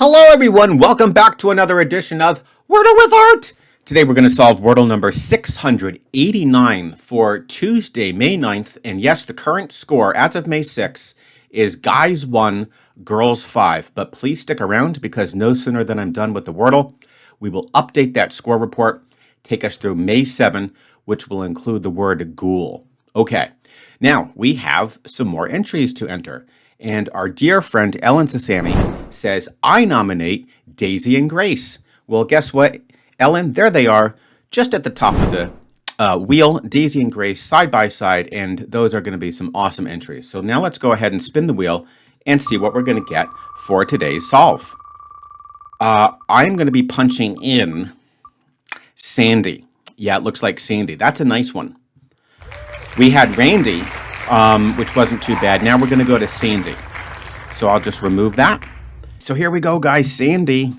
Hello everyone, welcome back to another edition of Wordle with Art. Today we're going to solve Wordle number 689 for Tuesday, May 9th. And yes, the current score as of May 6th is guys 1, girls 5. But please stick around because no sooner than I'm done with the Wordle, we will update that score report, take us through May 7, which will include the word ghoul. Okay, now we have some more entries to enter. And our dear friend Ellen Sasami says, I nominate Daisy and Grace. Well, guess what, Ellen? There they are, just at the top of the wheel, Daisy and Grace side by side, and those are going to be some awesome entries. So now let's go ahead and spin the wheel and see what we're going to get for today's solve. I'm going to be punching in Sandy. Yeah, it looks like Sandy. That's a nice one. We had Randy, which wasn't too bad. Now we're going to go to Sandy. So I'll just remove that. So here we go, guys. Sandy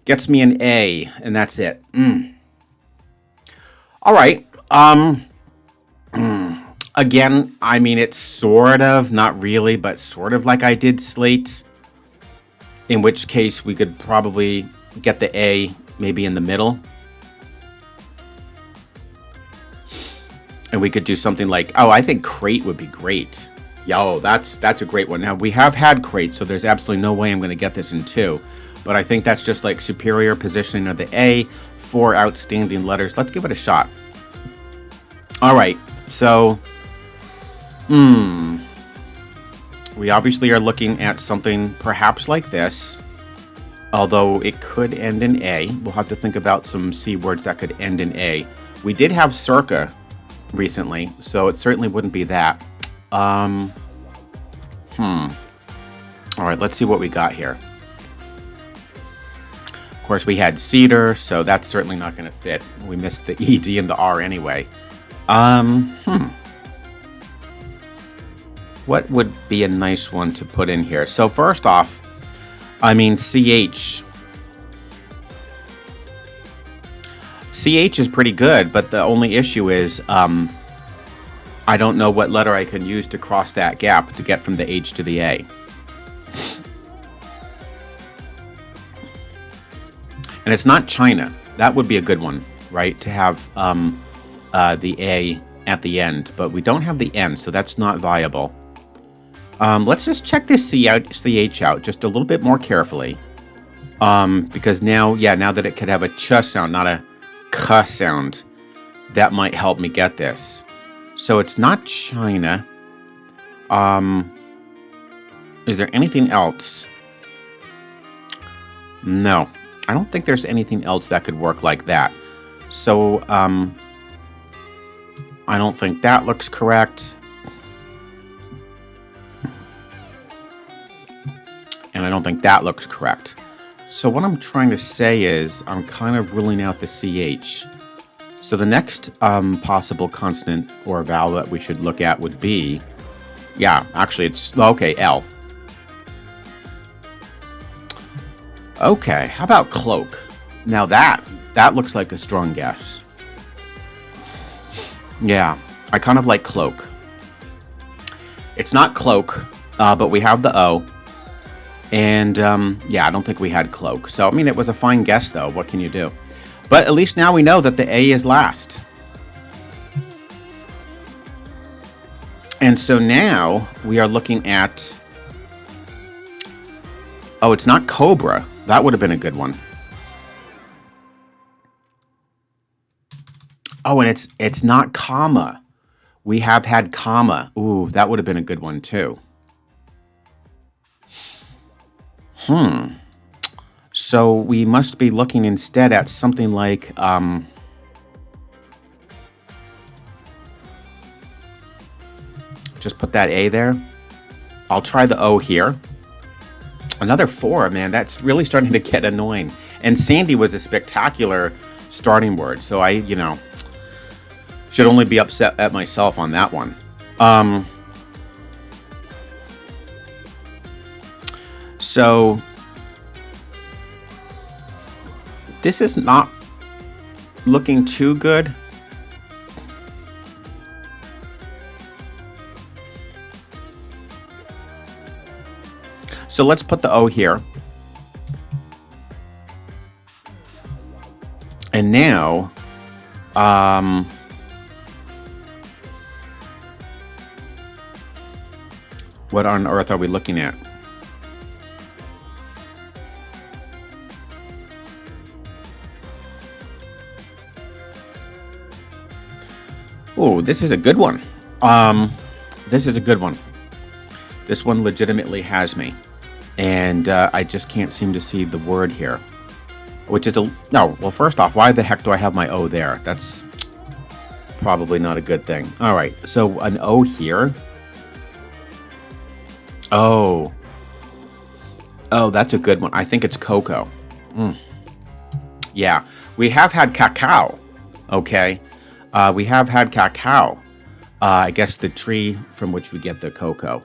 gets me an A, and that's it. All right. Again, I mean, it's sort of, not really, but sort of like I did Slate, in which case we could probably get the A maybe in the middle. And we could do something like, oh, I think crate would be great. Yo, that's a great one. Now, we have had crate, so there's absolutely no way I'm going to get this in 2. But I think that's just like superior positioning of the A, 4 outstanding letters. Let's give it a shot. All right, so, we obviously are looking at something perhaps like this, although it could end in A. We'll have to think about some C words that could end in A. We did have circa recently, so it certainly wouldn't be that. All right, let's see what we got here. Of course, we had cedar, so that's certainly not going to fit. We missed the ED and the R anyway. What would be a nice one to put in here? So first off, I mean, CH. CH is pretty good, but the only issue is I don't know what letter I can use to cross that gap to get from the H to the A. And it's not China. That would be a good one, right? To have the A at the end, but we don't have the N, so that's not viable. Let's just check this CH out just a little bit more carefully. Because now that it could have a ch sound, not a k sound, that might help me get this. So it's not China. Is there anything else? No, I don't think there's anything else that could work like that. So I don't think that looks correct. And I don't think that looks correct. So what I'm trying to say is I'm kind of ruling out the CH. So the next possible consonant or vowel that we should look at would be, actually it's, okay, L. Okay, how about cloak? Now that looks like a strong guess. Yeah, I kind of like cloak. It's not cloak, but we have the O. And, I don't think we had cloak. So, I mean, it was a fine guess, though. What can you do? But at least now we know that the A is last. And so now we are looking at... Oh, it's not cobra. That would have been a good one. Oh, and it's not comma. We have had comma. Ooh, that would have been a good one, too. So we must be looking instead at something like, just put that A there. I'll try the O here. Another 4, man, that's really starting to get annoying. And Sandy was a spectacular starting word, so I, should only be upset at myself on that one. So this is not looking too good. So let's put the O here. And now, what on earth are we looking at? Oh, this is a good one. This is a good one. This one legitimately has me. And I just can't seem to see the word here. Which is no, well, first off, why the heck do I have my O there? That's probably not a good thing. All right, so an O here. Oh, that's a good one. I think it's cocoa. Yeah, we have had cacao. Okay, we have had cacao. I guess the tree from which we get the cocoa,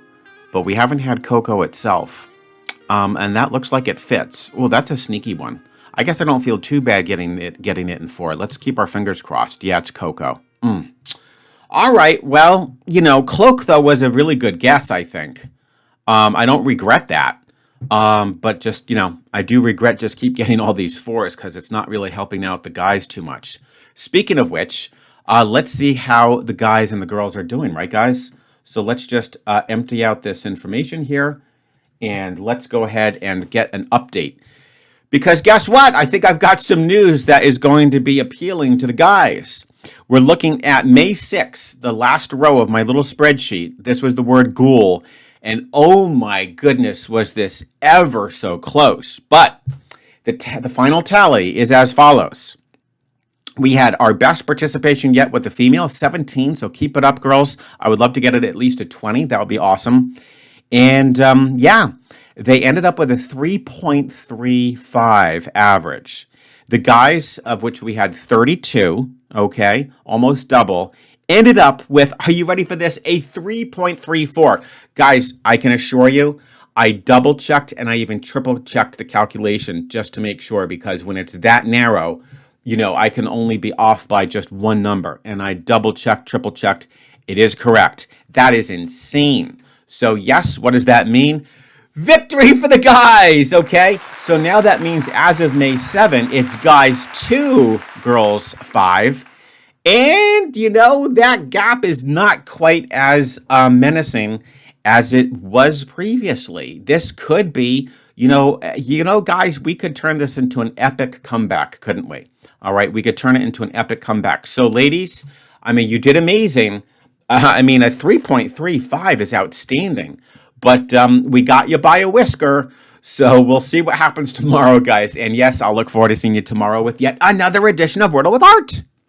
but we haven't had cocoa itself. And that looks like it fits. Well, that's a sneaky one. I guess I don't feel too bad getting it in 4. Let's keep our fingers crossed. Yeah, it's cocoa. All right. Well, cloak, though, was a really good guess, I think. I don't regret that. But just, I do regret just keep getting all these 4s because it's not really helping out the guys too much. Speaking of which, let's see how the guys and the girls are doing, right, guys? So let's just empty out this information here. And let's go ahead and get an update. Because guess what? I think I've got some news that is going to be appealing to the guys. We're looking at May 6th, the last row of my little spreadsheet. This was the word ghoul. And oh my goodness, was this ever so close. But the final tally is as follows. We had our best participation yet with the female, 17. So keep it up, girls. I would love to get it at least a 20. That would be awesome. And yeah, they ended up with a 3.35 average. The guys, of which we had 32, okay, almost double, ended up with, are you ready for this? A 3.34. Guys, I can assure you, I double checked and I even triple checked the calculation just to make sure, because when it's that narrow, I can only be off by just one number. And I double checked, triple checked. It is correct. That is insane. So yes, what does that mean? Victory for the guys, okay? So now that means as of May 7, it's guys 2, girls 5. And, that gap is not quite as menacing as it was previously. This could be, guys, we could turn this into an epic comeback, couldn't we? All right, we could turn it into an epic comeback. So ladies, you did amazing. A 3.35 is outstanding, but we got you by a whisker, so we'll see what happens tomorrow, guys. And yes, I'll look forward to seeing you tomorrow with yet another edition of Wordle with Art.